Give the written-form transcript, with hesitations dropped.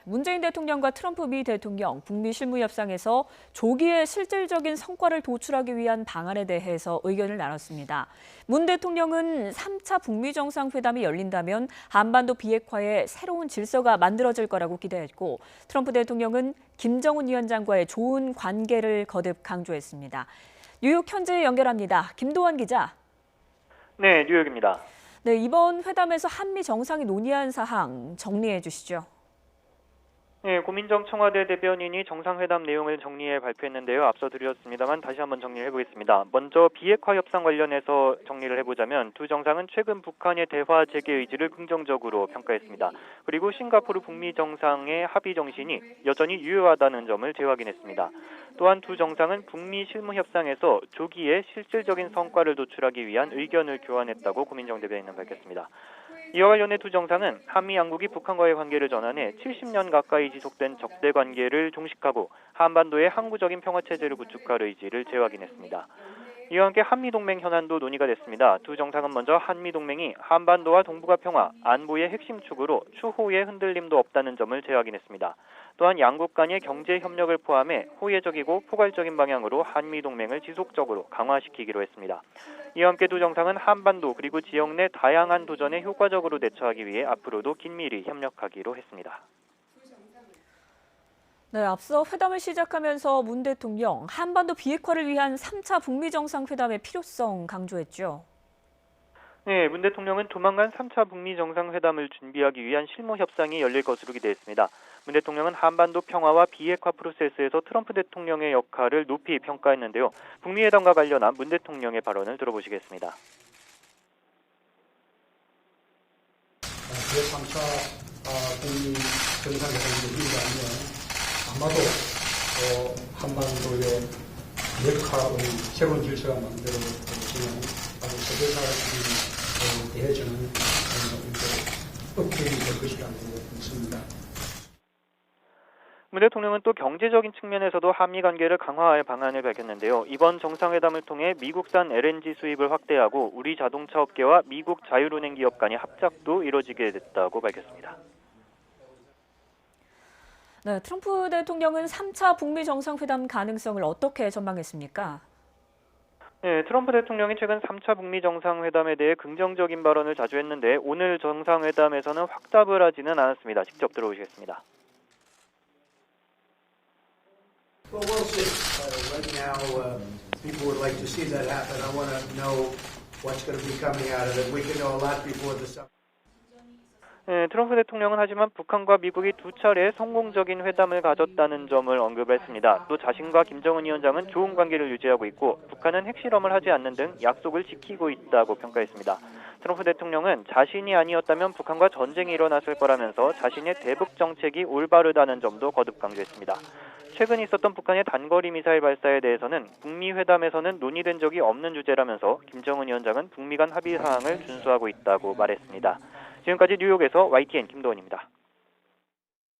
문재인 대통령과 트럼프 미 대통령 북미 실무 협상에서 조기에 실질적인 성과를 도출하기 위한 방안에 대해서 의견을 나눴습니다. 문 대통령은 3차 북미 정상회담이 열린다면 한반도 비핵화에 새로운 질서가 만들어질 거라고 기대했고, 트럼프 대통령은 김정은 위원장과의 좋은 관계를 거듭 강조했습니다. 뉴욕 현지 연결합니다. 김도원 기자. 네, 뉴욕입니다. 네, 이번 회담에서 한미 정상이 논의한 사항 정리해 주시죠. 네, 고민정 청와대 대변인이 정상회담 내용을 정리해 발표했는데요. 앞서 드렸습니다만 다시 한번 정리를 해보겠습니다. 먼저 비핵화 협상 관련해서 정리를 해보자면 두 정상은 최근 북한의 대화 재개 의지를 긍정적으로 평가했습니다. 그리고 싱가포르 북미 정상의 합의 정신이 여전히 유효하다는 점을 재확인했습니다. 또한 두 정상은 북미 실무 협상에서 조기에 실질적인 성과를 도출하기 위한 의견을 교환했다고 고민정 대변인은 밝혔습니다. 이와 관련해 두 정상은 한미 양국이 북한과의 관계를 전환해 70년 가까이 지속된 적대 관계를 종식하고 한반도의 항구적인 평화체제를 구축할 의지를 재확인했습니다. 이와 함께 한미동맹 현안도 논의가 됐습니다. 두 정상은 먼저 한미동맹이 한반도와 동북아 평화, 안보의 핵심 축으로 추후에 흔들림도 없다는 점을 재확인했습니다. 또한 양국 간의 경제 협력을 포함해 호혜적이고 포괄적인 방향으로 한미동맹을 지속적으로 강화시키기로 했습니다. 이와 함께 두 정상은 한반도 그리고 지역 내 다양한 도전에 효과적으로 대처하기 위해 앞으로도 긴밀히 협력하기로 했습니다. 네, 앞서 회담을 시작하면서 문 대통령 한반도 비핵화를 위한 3차 북미 정상회담의 필요성 강조했죠. 네, 문 대통령은 조만간 3차 북미 정상회담을 준비하기 위한 실무 협상이 열릴 것으로 기대했습니다. 문 대통령은 한반도 평화와 비핵화 프로세스에서 트럼프 대통령의 역할을 높이 평가했는데요. 북미 회담과 관련한 문 대통령의 발언을 들어보시겠습니다. 제3차 북미 정상회담이 열린다면 아마도 한반도의 비핵화의 새로운 질서가 만들어지는 아주 세계사적인 대해주는 업계이 될 것이라고 믿습니다. 문 대통령은 또 경제적인 측면에서도 한미 관계를 강화할 방안을 밝혔는데요. 이번 정상회담을 통해 미국산 LNG 수입을 확대하고 우리 자동차 업계와 미국 자율운행 기업 간의 합작도 이뤄지게 됐다고 밝혔습니다. 네, 트럼프 대통령은 3차 북미 정상회담 가능성을 어떻게 전망했습니까? 네, 트럼프 대통령이 최근 3차 북미 정상회담에 대해 긍정적인 발언을 자주 했는데 오늘 정상회담에서는 확답을 하지는 않았습니다. 직접 들어보시겠습니다. Well, we'll see. Right now, people would like to see that happen. I want to know what's going to be coming out of it. We can know a lot before the summer. 네, 트럼프 대통령은 하지만 북한과 미국이 두 차례 성공적인 회담을 가졌다는 점을 언급했습니다. 또 자신과 김정은 위원장은 좋은 관계를 유지하고 있고 북한은 핵실험을 하지 않는 등 약속을 지키고 있다고 평가했습니다. 트럼프 대통령은 자신이 아니었다면 북한과 전쟁이 일어났을 거라면서 자신의 대북 정책이 올바르다는 점도 거듭 강조했습니다. 최근 있었던 북한의 단거리 미사일 발사에 대해서는 북미 회담에서는 논의된 적이 없는 주제라면서 김정은 위원장은 북미 간 합의 사항을 준수하고 있다고 말했습니다. 지금까지 뉴욕에서 YTN 김도원입니다.